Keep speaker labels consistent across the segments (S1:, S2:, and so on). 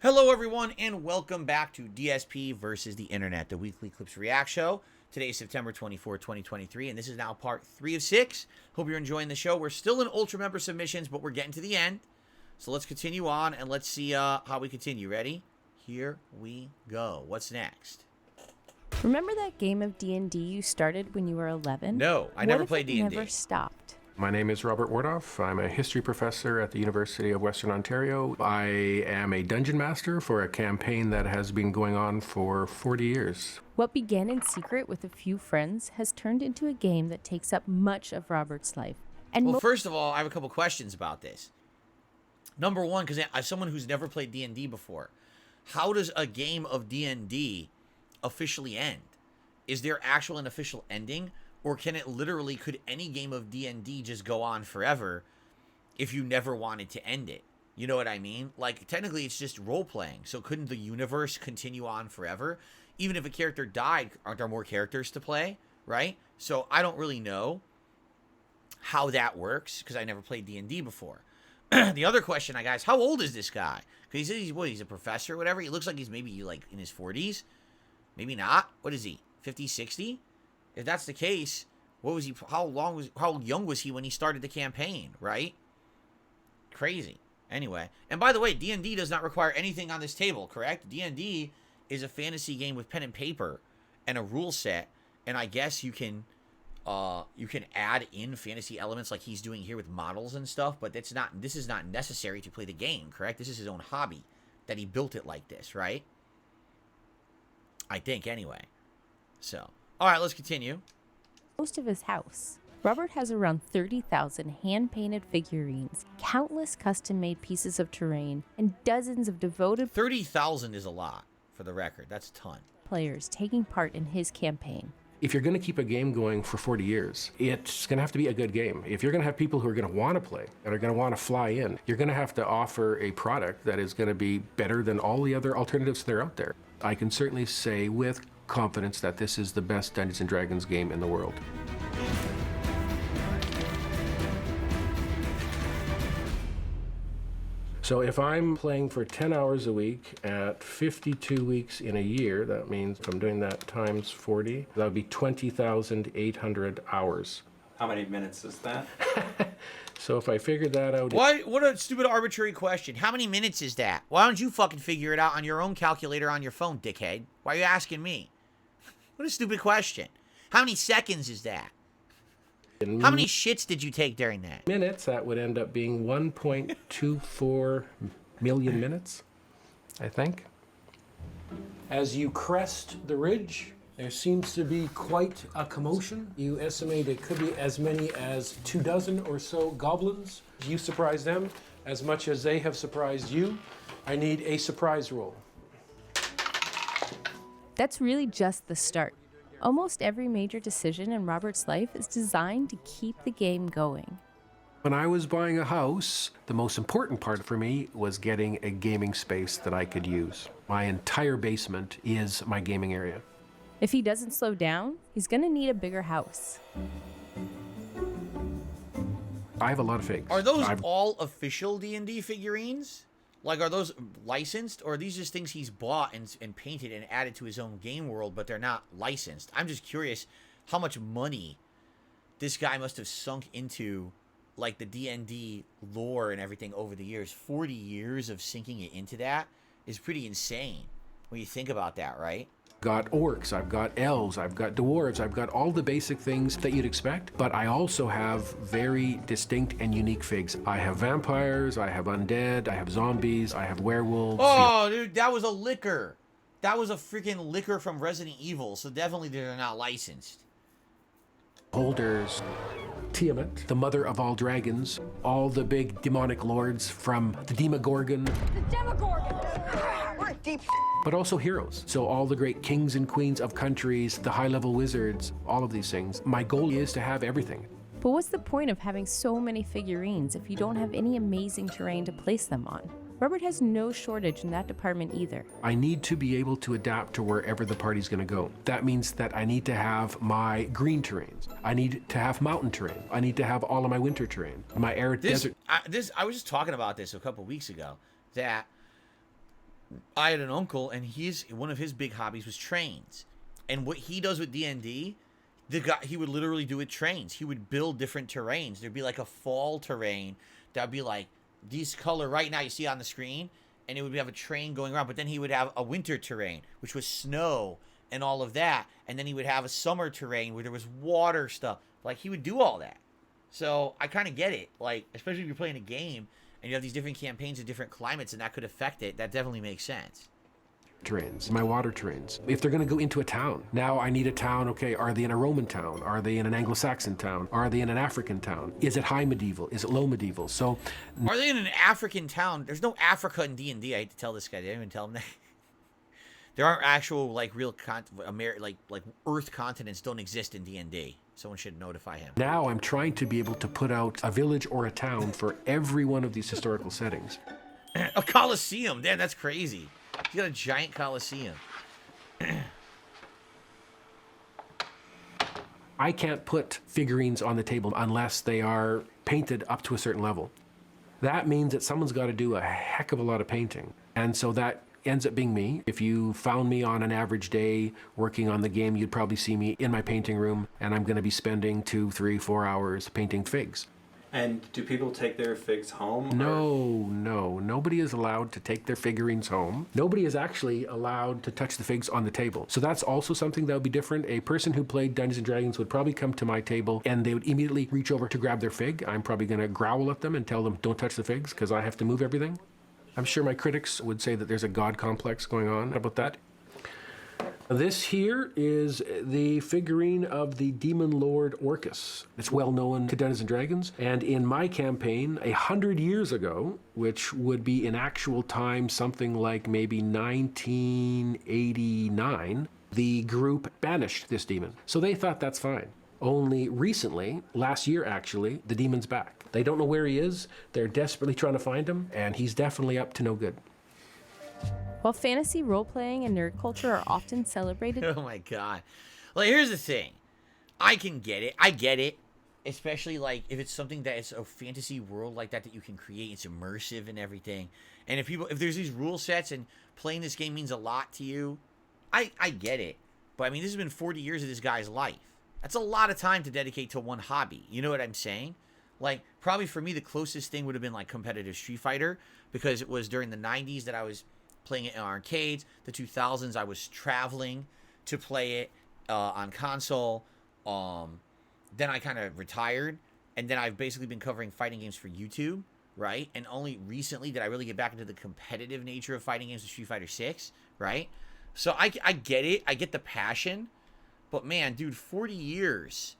S1: Hello, everyone, and welcome back to DSP versus the Internet, the weekly Clips React show. Today is September 24, 2023, and this is now part 3 of 6. Hope you're enjoying the show. We're still in Ultra member submissions, but we're getting to the end. So let's continue on, and let's see how we continue. Ready? Here we go. What's next?
S2: Remember that game of D&D you started when you were 11?
S1: No, I never played D&D.
S2: Never stopped.
S3: My name is Robert Wardoff. I'm a history professor at the University of Western Ontario. I am a dungeon master for a campaign that has been going on for 40 years.
S2: What began in secret with a few friends has turned into a game that takes up much of Robert's life. And
S1: well, first of all, I have a couple questions about this. Number one, because as someone who's never played D&D before, how does a game of D&D officially end? Is there actual and official ending? Or can it literally, could any game of D&D just go on forever if you never wanted to end it? You know what I mean? Like, technically, it's just role-playing. So couldn't the universe continue on forever? Even if a character died, aren't there more characters to play, right? So I don't really know how that works because I never played D&D before. The other question I got is, how old is this guy? Because he says he's a professor or whatever. He looks like he's maybe, like, in his 40s. Maybe not. What is he, 50, 60? If that's the case, what was he? How young was he when he started the campaign? Right? Crazy. Anyway, and by the way, D&D does not require anything on this table, correct? D&D is a fantasy game with pen and paper and a rule set, and I guess you can add in fantasy elements like he's doing here with models and stuff. But that's not. This is not necessary to play the game, correct? This is his own hobby that he built it like this, right? I think anyway. So. All right, let's continue.
S2: Most of his house. Robert has around 30,000 hand-painted figurines, countless custom-made pieces of terrain, and dozens of devoted
S1: 30,000 is a lot, for the record. That's a ton.
S2: Players taking part in his campaign.
S3: If you're going to keep a game going for 40 years, it's going to have to be a good game. If you're going to have people who are going to want to play and are going to want to fly in, you're going to have to offer a product that is going to be better than all the other alternatives that are out there. I can certainly say with confidence that this is the best Dungeons & Dragons game in the world. So if I'm playing for 10 hours a week at 52 weeks in a year, that means if I'm doing that times 40, that would be 20,800 hours.
S4: How many minutes is that?
S3: So if I figured that out...
S1: What a stupid arbitrary question. How many minutes is that? Why don't you fucking figure it out on your own calculator on your phone, dickhead? Why are you asking me? What a stupid question. How many seconds is that? How many shits did you take during that?
S3: Minutes, that would end up being 1.24 million minutes, I think.
S5: As you crest the ridge, there seems to be quite a commotion. You estimate it could be as many as 24 or so goblins. You surprise them as much as they have surprised you. I need a surprise roll.
S2: That's really just the start. Almost every major decision in Robert's life is designed to keep the game going.
S3: When I was buying a house, the most important part for me was getting a gaming space that I could use. My entire basement is my gaming area.
S2: If he doesn't slow down, he's going to need a bigger house.
S3: I have a lot of figs.
S1: Are those all official D&D figurines? Like, are those licensed, or are these just things he's bought and painted and added to his own game world, but they're not licensed? I'm just curious how much money this guy must have sunk into, like, the D&D lore and everything over the years. 40 years of sinking it into that is pretty insane when you think about that, right?
S3: Got orcs, I've got elves, I've got dwarves, I've got all the basic things that you'd expect, but I also have very distinct and unique figs. I have vampires, I have undead, I have zombies, I have werewolves.
S1: Oh, dude, that was a liquor. That was a freaking liquor from Resident Evil, so definitely they're not licensed.
S3: Holders, Tiamat, the mother of all dragons, all the big demonic lords from the Demogorgon.
S6: The Demogorgon! We're deep.
S3: But also heroes. So all the great kings and queens of countries, the high-level wizards, all of these things. My goal is to have everything.
S2: But what's the point of having so many figurines if you don't have any amazing terrain to place them on? Robert has no shortage in that department either.
S3: I need to be able to adapt to wherever the party's going to go. That means that I need to have my green terrains. I need to have mountain terrain. I need to have all of my winter terrain. My arid desert.
S1: I was just talking about this a couple weeks ago, that I had an uncle, and one of his big hobbies was trains. And what he does with D&D, he would literally do with trains. He would build different terrains. There'd be like a fall terrain that'd be like this color right now you see on the screen, and it would have a train going around. But then he would have a winter terrain, which was snow and all of that. And then he would have a summer terrain where there was water stuff. Like, he would do all that. So I kind of get it. Like, especially if you're playing a game and you have these different campaigns in different climates and that could affect it, that definitely makes sense.
S3: Terrains, my water terrains. If they're going to go into a town, now I need a town. Okay, are they in a Roman town? Are they in an Anglo-Saxon town? Are they in an African town? Is it high medieval? Is it low medieval? So,
S1: are they in an African town? There's no Africa in D&D. I hate to tell this guy. I didn't even tell him that. There aren't actual like real like Earth continents don't exist in D&D. Someone should notify him.
S3: Now I'm trying to be able to put out a village or a town for every one of these historical settings.
S1: A Colosseum. Damn, that's crazy. He's got a giant Colosseum.
S3: I can't put figurines on the table unless they are painted up to a certain level. That means that someone's got to do a heck of a lot of painting. And so that ends up being me. If you found me on an average day working on the game, you'd probably see me in my painting room, and I'm going to be spending 2, 3, 4 hours painting figs.
S4: And do people take their figs home?
S3: No. Nobody is allowed to take their figurines home. Nobody is actually allowed to touch the figs on the table. So that's also something that would be different. A person who played Dungeons and Dragons would probably come to my table and they would immediately reach over to grab their fig. I'm probably going to growl at them and tell them, don't touch the figs, because I have to move everything. I'm sure my critics would say that there's a god complex going on about that. This here is the figurine of the Demon Lord Orcus. It's well known to Dungeons & Dragons, and in my campaign 100 years ago, which would be in actual time something like maybe 1989, the group banished this demon. So they thought that's fine. Only recently, last year actually, the demon's back. They don't know where he is, they're desperately trying to find him, and he's definitely up to no good.
S2: While fantasy role-playing and nerd culture are often celebrated...
S1: Oh my god. Like, here's the thing. I can get it. I get it. Especially, like, if it's something that is a fantasy world like that you can create. It's immersive and everything. And if there's these rule sets and playing this game means a lot to you, I get it. But, I mean, this has been 40 years of this guy's life. That's a lot of time to dedicate to one hobby. You know what I'm saying? Like, probably for me, the closest thing would have been, like, competitive Street Fighter. Because it was during the 90s that I was playing it in arcades. The 2000s, I was traveling to play it on console. Then I kind of retired, and then I've basically been covering fighting games for YouTube, right? And only recently did I really get back into the competitive nature of fighting games with Street Fighter 6, right? So I get it. I get the passion. But man, dude, 40 years.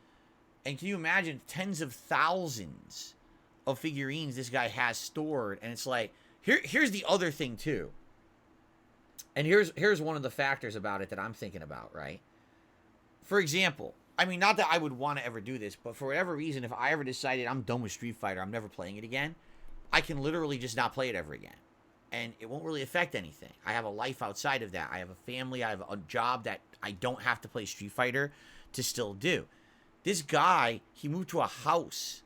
S1: And can you imagine tens of thousands of figurines this guy has stored? And it's like, here's the other thing too. And here's one of the factors about it that I'm thinking about, right? For example, I mean, not that I would want to ever do this, but for whatever reason, if I ever decided I'm done with Street Fighter, I'm never playing it again, I can literally just not play it ever again. And it won't really affect anything. I have a life outside of that. I have a family. I have a job that I don't have to play Street Fighter to still do. This guy, he moved to a house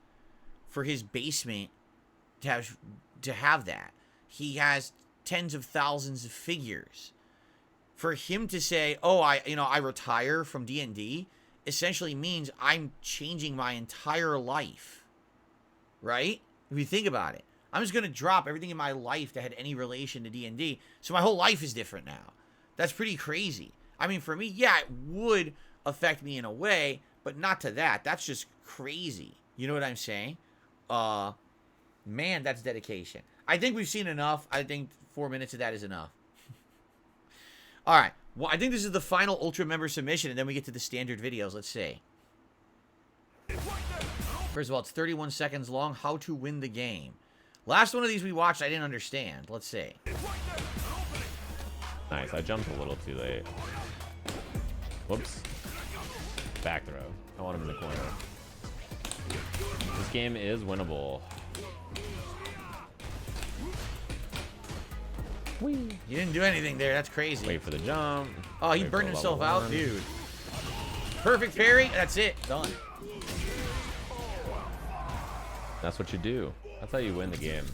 S1: for his basement to have that. He has tens of thousands of figures. For him to say, oh, I retire from D&D, essentially means I'm changing my entire life. Right? If you think about it. I'm just going to drop everything in my life that had any relation to D&D. So my whole life is different now. That's pretty crazy. I mean, for me, yeah, it would affect me in a way, but not to that. That's just crazy. You know what I'm saying? Man, that's dedication. I think we've seen enough. I think 4 minutes of that is enough. All right. Well, I think this is the final Ultra member submission, and then we get to the standard videos. Let's see. First of all, it's 31 seconds long. How to win the game. Last one of these we watched, I didn't understand. Let's see.
S7: Nice. I jumped a little too late. Whoops. Back throw. I want him in the corner. This game is winnable.
S1: Whee. He didn't do anything there. That's crazy.
S7: Wait for the jump.
S1: Oh, he burned himself out, dude. Perfect parry. That's it. Done.
S7: That's what you do. That's how you win the game.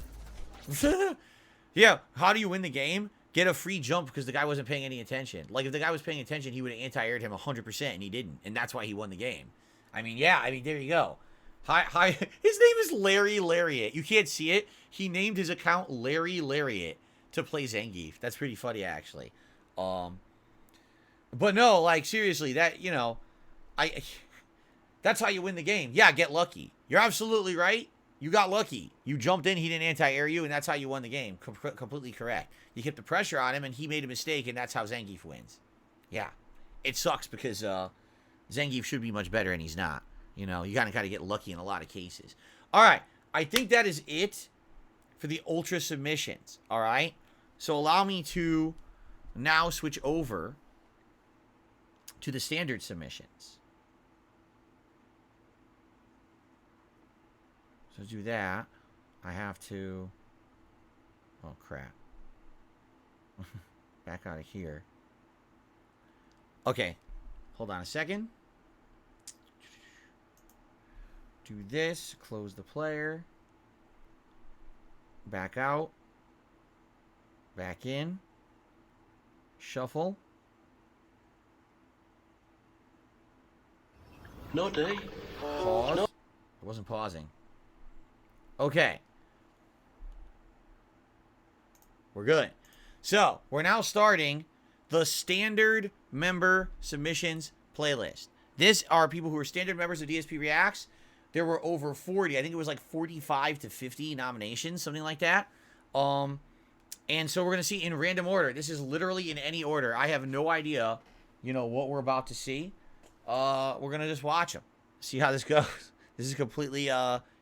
S1: Yeah. How do you win the game? get a free jump because the guy wasn't paying any attention. Like, if the guy was paying attention, he would have anti-aired him 100%, and he didn't. And that's why he won the game. I mean, yeah, I mean, there you go. Hi. His name is Larry Lariat. You can't see it. He named his account Larry Lariat to play Zangief. That's pretty funny, actually. But no, like, seriously, that, you know, that's how you win the game. Yeah, get lucky. You're absolutely right. You got lucky. You jumped in, he didn't anti-air you, and that's how you won the game. Completely correct. You kept the pressure on him, and he made a mistake, and that's how Zangief wins. Yeah. It sucks because Zangief should be much better, and he's not. You know, you kind of got to get lucky in a lot of cases. All right. I think that is it for the Ultra submissions. All right. So allow me to now switch over to the standard submissions. So to do that, I have to... Oh, crap. Back out of here. Okay. Hold on a second. Do this. Close the player. Back out. Back in. Shuffle.
S8: Naughty.
S1: Pause. No. I wasn't pausing. Okay. We're good. So, we're now starting the standard member submissions playlist. This are people who are standard members of DSPReacts. There were over 40. I think it was like 45 to 50 nominations, something like that. And so we're going to see in random order. This is literally in any order. I have no idea, you know, what we're about to see. We're going to just watch them. See how this goes. This is completely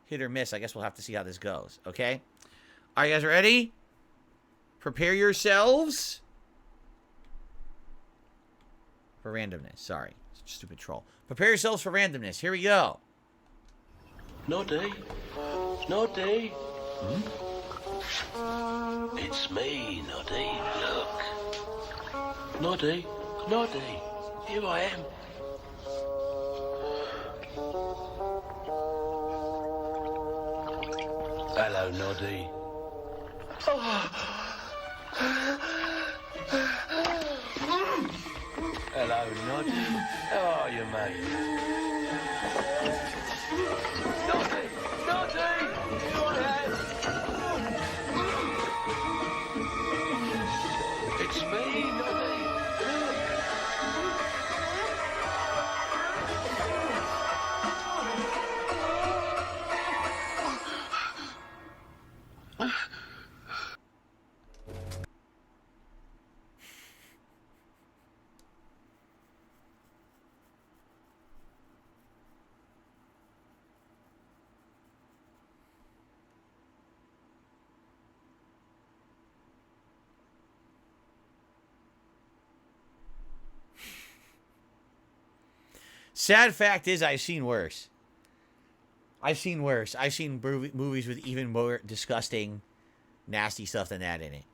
S1: hit or miss. I guess we'll have to see how this goes. Okay? Are you guys ready? Prepare yourselves for randomness. Sorry. Stupid troll. Prepare yourselves for randomness. Here we go.
S8: Naughty. Naughty. It's me, Naughty. Look. Naughty. Naughty. Here I am. Hello, Noddy. Hello, Noddy. How are you, mate? Noddy! Noddy! Here I am. It's me, Noddy.
S1: Sad fact is, I've seen worse. I've seen worse. I've seen movies with even more disgusting, nasty stuff than that in it.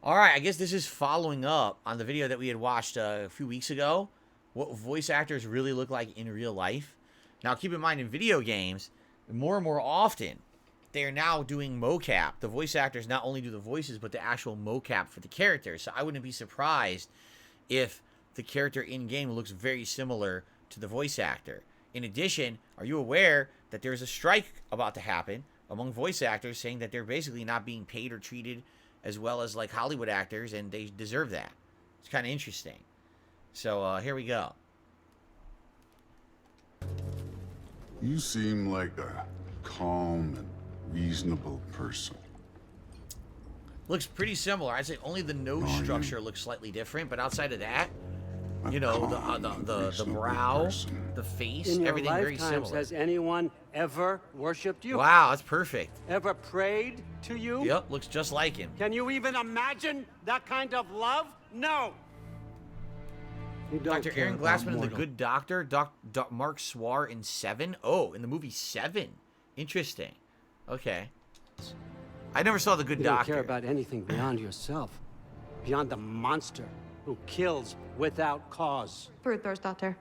S1: All right, I guess this is following up on the video that we had watched a few weeks ago. What voice actors really look like in real life. Now, keep in mind, in video games, more and more often, they are now doing mocap. The voice actors not only do the voices, but the actual mocap for the characters. So I wouldn't be surprised if the character in-game looks very similar to the voice actor. In addition, are you aware that there's a strike about to happen among voice actors saying that they're basically not being paid or treated as well as like Hollywood actors, and they deserve that? It's kind of interesting. So here we go.
S9: You seem like a calm and reasonable person.
S1: Looks pretty similar. I'd say only the nose structure looks slightly different, but outside of that, you know, the brow, the face, everything very similar.
S10: Has anyone ever worshipped you?
S1: Wow, that's perfect.
S10: Ever prayed to you?
S1: Yep, looks just like him.
S10: Can you even imagine that kind of love? No.
S1: Dr. Aaron Glassman in The Good Doctor, Mark Swar in Seven. Oh, in the movie Seven. Interesting. Okay. I never saw The Good Doctor.
S10: You don't care about anything beyond yourself, beyond the monster who kills without cause.
S11: Thirst, Doctor.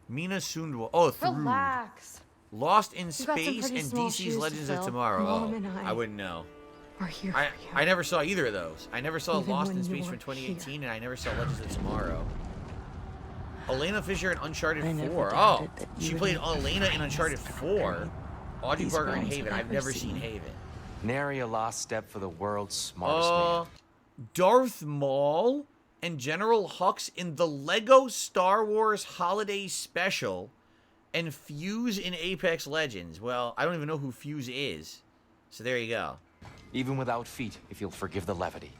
S1: Mina Sundwal. Oh, Through.
S11: Relax.
S1: Lost in
S11: You've got some
S1: Space
S11: pretty
S1: and
S11: small
S1: DC's
S11: shoes to
S1: Legends of
S11: fill.
S1: Tomorrow.
S11: Mom
S1: Oh,
S11: and
S1: I wouldn't know.
S11: We're here
S1: I never saw either of those. I never saw
S11: Even
S1: Lost
S11: when
S1: in Space
S11: you're
S1: from 2018,
S11: here.
S1: and I never saw Legends of Tomorrow. Elena Fisher in Uncharted
S11: I never
S1: 4. Oh,
S11: doubted that you
S1: she
S11: would
S1: played
S11: make the
S1: Elena in
S11: finest
S1: Uncharted 4. Audrey
S11: these
S1: Barker in
S11: grounds
S1: Haven.
S11: have
S1: I've
S11: ever
S1: never seen
S11: seen.
S1: Haven.
S12: Nary a lost step for the world's smartest man.
S1: Darth Maul and General Hux in the Lego Star Wars Holiday Special, and Fuse in Apex Legends. Well, I don't even know who Fuse is. So there you go.
S12: Even without feet, if you'll forgive the levity.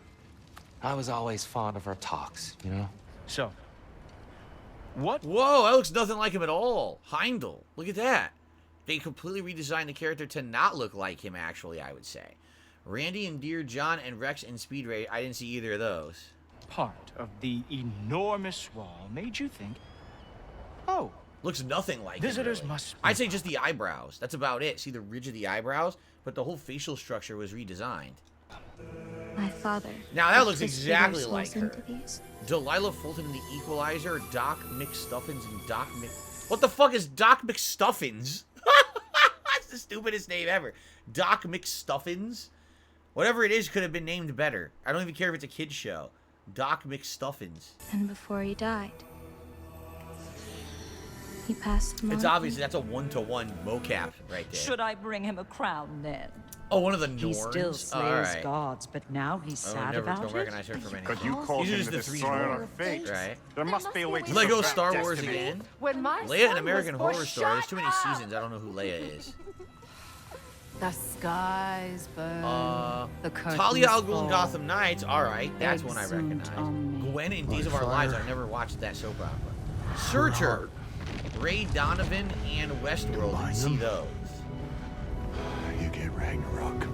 S12: I was always fond of our talks, you know?
S13: So, what?
S1: Whoa, that looks nothing like him at all. Heimdall. Look at that. They completely redesigned the character to not look like him, actually, I would say. Randy and Dear John and Rex and Speed Race. I didn't see either of those.
S13: Part of the enormous wall made you think, oh,
S1: looks nothing like
S13: visitors
S1: him, really.
S13: must be.
S1: I'd say just the eyebrows. That's about it. See the ridge of the eyebrows? But the whole facial structure was redesigned.
S11: My father.
S1: Now that
S11: put
S1: looks
S11: his
S1: exactly
S11: fingers
S1: like her.
S11: into these.
S1: Delilah Fulton in The Equalizer, Doc McStuffins, and Doc Mc... What the fuck is Doc McStuffins? That's the stupidest name ever. Doc McStuffins? Whatever it is could have been named better. I don't even care if it's a kid's show. Doc McStuffins.
S11: And before he died, he passed them
S1: It's
S11: on.
S1: obviously that's a one-to-one mocap right there.
S14: Should I bring him a crown then?
S1: Oh, one of the
S14: He
S1: Norns?
S14: still slays
S1: Alright.
S14: gods, but now he's sad
S1: never
S14: about
S1: don't
S14: it.
S1: recognize her from anything.
S15: Could you call
S1: These are
S15: him
S1: just
S15: the
S1: the three
S15: destroyer
S1: Norns,
S15: of fate?
S1: right?
S15: There must be a way to
S1: Lego
S15: prevent
S1: Star Wars
S15: destiny.
S1: again.
S6: When my
S1: Leia in
S6: son
S1: American
S6: was
S1: Horror
S6: first
S1: Story. There's
S6: shot
S1: too many
S6: up.
S1: seasons. I don't know who Leia is.
S16: The skies burn. The curtains
S1: Talia al Ghul
S16: fall.
S1: in Gotham Knights. All right, that's one I
S16: Exhumed
S1: recognize.
S16: on me.
S1: Gwen in Days of Our Lives. I never watched that soap opera. Searcher, Ray Donovan, and Westworld. You see those.
S9: You get Ragnarok.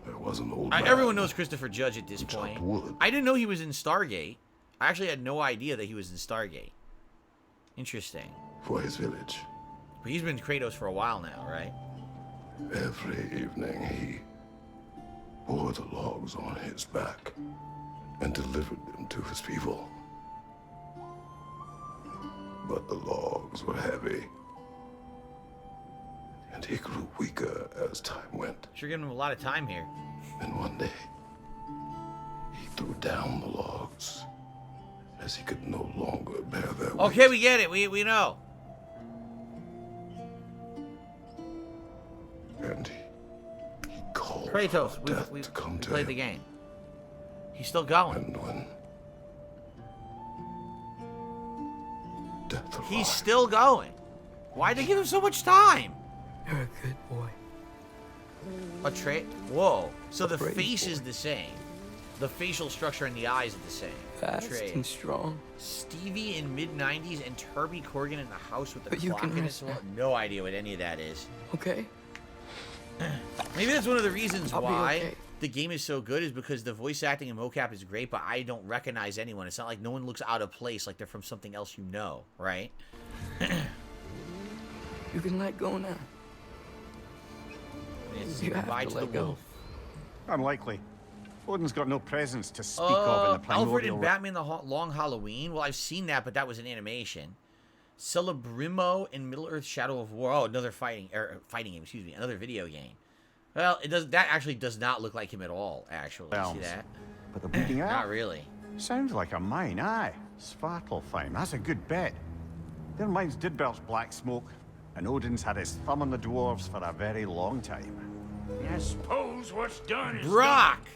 S9: There was an old man.
S1: Everyone knows Christopher Judge at this point.
S9: wood.
S1: I didn't know he was in Stargate. I actually had no idea that he was in Stargate. Interesting.
S9: For his village.
S1: But he's been Kratos for a while now, right?
S9: Every evening he bore the logs on his back and delivered them to his people. But the logs were heavy, and he grew weaker as time went.
S1: Sure giving him a lot of time here.
S9: And one day, he threw down the logs as he could no longer bear their weight.
S1: Okay, we get it. We know.
S9: And he called
S1: Kratos,
S9: for
S1: we
S9: death to come to
S1: played
S9: him.
S1: the game. He's still going.
S9: And when death arrived,
S1: He's still going. Why'd they give him so much time?
S10: You're a good boy.
S1: Whoa. So the
S10: brave
S1: face
S10: boy.
S1: is the same. The facial structure and the eyes are the same.
S10: Fast
S1: Atreus.
S10: and strong.
S1: Stevie in mid-90s and Herbie Corgan in the house with the
S10: But you
S1: clock
S10: can
S1: in
S10: rest
S1: his wall. No idea what any of that is.
S10: Okay?
S1: Maybe that's one of the reasons
S10: I'll be
S1: why
S10: okay.
S1: the game is so good is because the voice acting and mocap is great, but I don't recognize anyone. It's not like no one looks out of place like they're from something else you know, right?
S10: You can let go now.
S1: It's
S10: You have
S1: goodbye
S10: to
S1: to the
S10: let go.
S1: wolf.
S15: Unlikely. Odin's got no presence to speak of in the
S1: Alfred
S15: primordial
S1: and Batman the Long Halloween. Well, I've seen that, but that was an animation. Celebrimo in Middle-earth Shadow of War. Oh, another fighting game, excuse me. Another video game. Well, that actually does not look like him at all, actually. You see that?
S15: But the bleeding out?
S1: Not really.
S15: Sounds like a mine, aye. Svartalfheim, that's a good bet. Their mines did belch black smoke, and Odin's had his thumb on the dwarves for a very long time.
S13: I suppose what's done is
S1: Brock!
S13: done.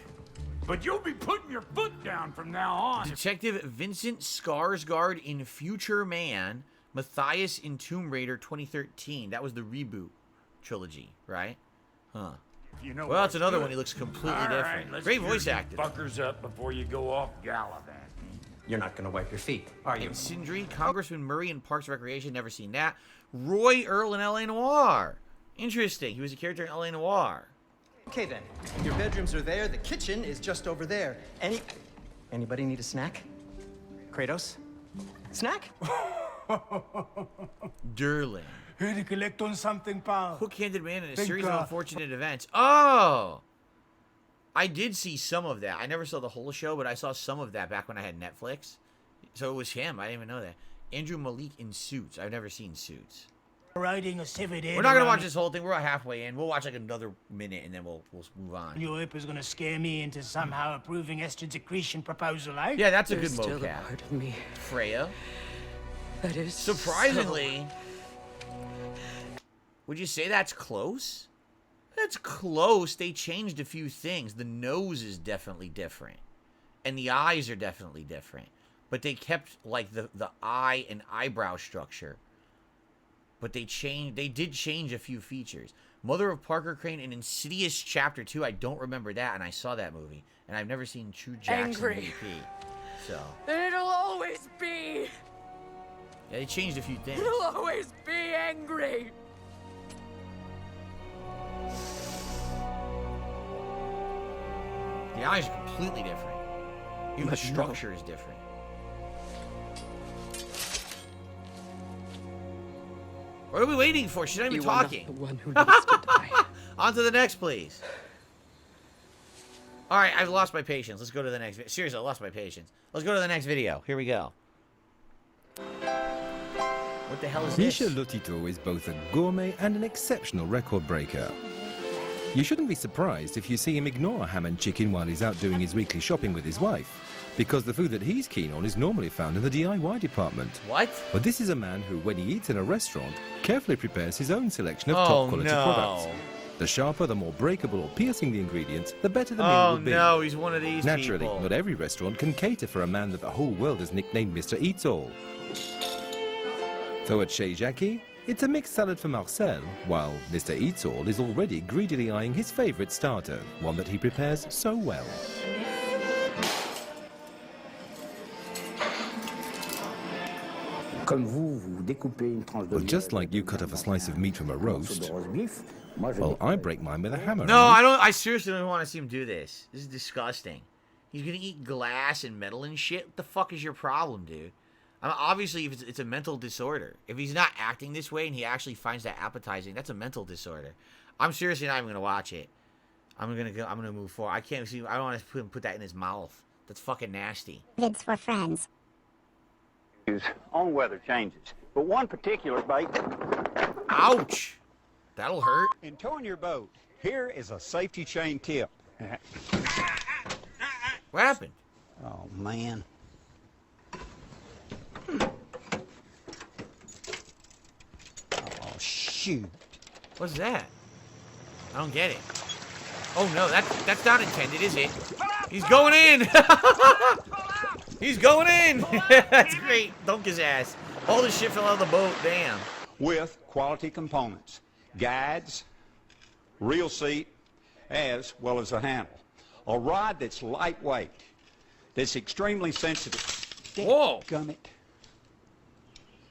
S13: But you'll be putting your foot down from now on.
S1: Detective Vincent Skarsgård in Future Man. Matthias in Tomb Raider 2013. That was the reboot trilogy, right? Huh.
S13: You know
S1: Well, that's
S13: what's
S1: another
S13: good.
S1: one. He looks completely
S13: All right,
S1: different.
S13: let's
S1: Great
S13: gear
S1: voice
S13: you
S1: acting.
S13: Fuckers up before you go off gallivanting.
S10: You're not gonna wipe your feet, are you?
S1: And Sindri, Congressman Murray in Parks and Recreation. Never seen that. Roy Earl in L.A. Noire. Interesting. He was a character in L.A. Noire.
S10: Okay then, your bedrooms are there, the kitchen is just over there. Anybody need a snack? Kratos? Snack?
S1: Durling.
S13: Here to collect on something, pal.
S1: Hook-handed man in a
S13: Think,
S1: series of unfortunate events. Oh! I did see some of that. I never saw the whole show, but I saw some of that back when I had Netflix. So it was him. I didn't even know that. Andrew Malik in Suits. I've never seen Suits.
S17: riding a severed head.
S1: We're not gonna
S17: around
S1: watch this whole thing. We're about halfway in. We'll watch like another minute and then we'll move on.
S17: Your whip is gonna scare me into somehow approving estrogen secretion proposal, eh?
S1: Yeah, that's a good
S17: There's still a
S1: mocap.
S17: part of me
S1: Freya.
S17: that is
S1: Surprisingly, would you say that's close? That's close. They changed a few things. The nose is definitely different. And the eyes are definitely different. But they kept like the eye and eyebrow structure. But they did change a few features. Mother of Parker Crane and Insidious Chapter 2, I don't remember that, and I saw that movie. And I've never seen True Jackson
S16: Angry.
S1: VP. So,
S16: It'll always be.
S1: yeah, they changed a few things.
S16: It'll always be angry.
S1: The eyes are completely different. Even the structure is different. What are we waiting for? She's not even talking.
S16: The one who needs to die.
S1: On to the next, please. All right, I've lost my patience. Let's go to the next video. Seriously, I lost my patience. Let's go to the next video. Here we go. What the hell is this?
S18: Misha Lotito is both a gourmet and an exceptional record breaker. You shouldn't be surprised if you see him ignore ham and chicken while he's out doing his weekly shopping with his wife, because the food that he's keen on is normally found in the DIY department.
S1: What?
S18: But this is a man who, when he eats in a restaurant, carefully prepares his own selection of top-quality products. The sharper, the more breakable or piercing the ingredients, the better the meal will be.
S1: Oh no, he's one of these
S18: Naturally,
S1: people.
S18: not every restaurant can cater for a man that the whole world has nicknamed Mr. Eats All. So at Chez Jackie, it's a mixed salad for Marcel, while Mr. Eats All is already greedily eyeing his favorite starter, one that he prepares so well. Well, just like you cut off a slice of meat from a roast, well, I break mine with a hammer.
S1: No, I don't. I seriously don't want to see him do this. This is disgusting. He's gonna eat glass and metal and shit. What the fuck is your problem, dude? I mean, obviously, if it's a mental disorder. If he's not acting this way and he actually finds that appetizing, that's a mental disorder. I'm seriously not even gonna watch it. I'm gonna move forward. I can't see. I don't want to put that in his mouth. That's fucking nasty.
S19: It's for friends.
S20: On weather changes, but one particular bait.
S1: Ouch! That'll hurt.
S20: In towing your boat, here is a safety chain tip.
S1: What happened?
S20: Oh man. Oh shoot!
S1: What's that? I don't get it. Oh no, that's not intended, is it? He's going in. He's going in. That's great. Dunk his ass. All this shit fell out of the boat. Damn.
S20: With quality components, guides, reel seat, as well as a handle. A rod that's lightweight, that's extremely sensitive.
S1: Whoa!
S20: Gummit.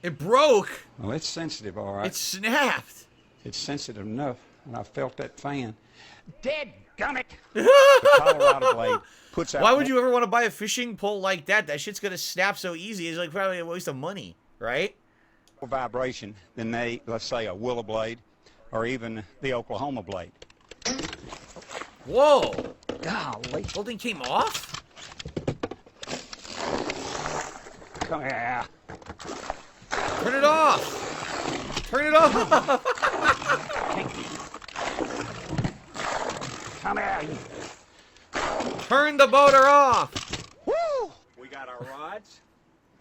S1: It broke.
S20: Well, it's sensitive, all right.
S1: It snapped.
S20: It's sensitive enough, and I felt that fan. Dead gummit. The Colorado blade puts out.
S1: Why would you ever want to buy a fishing pole like that? That shit's gonna snap so easy. It's like probably a waste of money, right?
S20: More vibration than let's say, a willow blade, or even the Oklahoma blade.
S1: Whoa!
S20: Golly!
S1: Whole thing came off.
S20: Come here.
S1: Turn it off. Turn it off.
S20: Come here.
S1: Turn the motor off.
S20: Woo! We got our rods.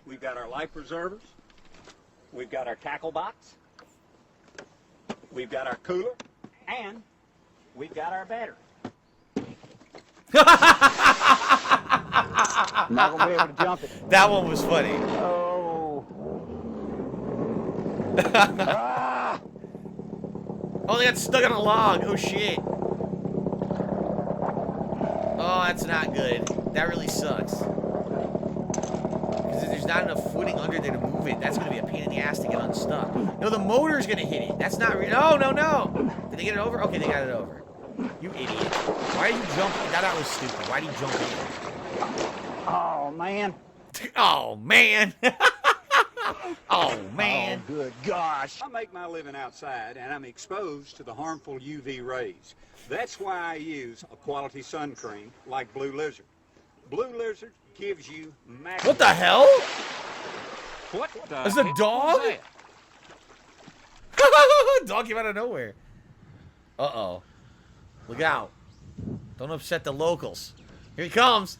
S20: We've got our life preservers. We've got our tackle box. We've got our cooler. And we've got our battery. Not gonna be able to jump it.
S1: That one was funny.
S20: Oh.
S1: Oh, they got stuck on a log. Oh shit. Oh, that's not good. That really sucks. Because there's not enough footing under there to move it. That's going to be a pain in the ass to get unstuck. No, the motor's going to hit it. That's not real. No, no, no. Did they get it over? Okay, they got it over. You idiot. Why did you jump? That was stupid. Why did you jump in?
S20: Oh, man.
S1: Oh, man. Oh, man.
S20: Oh, good gosh. I make my living outside, and I'm exposed to the harmful UV rays. That's why I use a quality sun cream like Blue Lizard. Blue Lizard gives you maximum...
S1: What the hell?
S20: What the
S1: Is a dog? Dog came out of nowhere. Uh-oh. Look out. Don't upset the locals. Here he comes.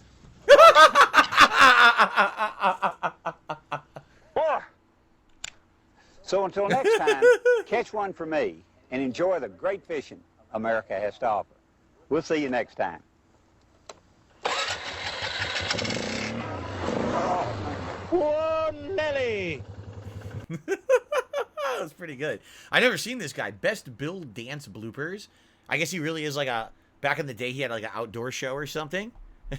S20: So until next time, catch one for me and enjoy the great fishing America has to offer. We'll see you next time.
S8: Whoa, Nelly!
S1: That was pretty good. I never seen this guy. Best Bill Dance Bloopers. I guess he really is like a... Back in the day, he had like an outdoor show or something.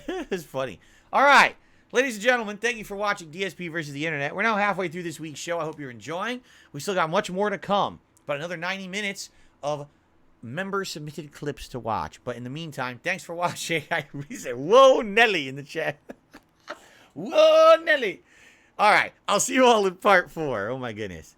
S1: It's funny. All right. Ladies and gentlemen, thank you for watching DSP versus the Internet. We're now halfway through this week's show. I hope you're enjoying. We still got much more to come. About another 90 minutes of member-submitted clips to watch. But in the meantime, thanks for watching. I really said, whoa, Nelly in the chat. Whoa, Nelly. All right. I'll see you all in part 4. Oh, my goodness.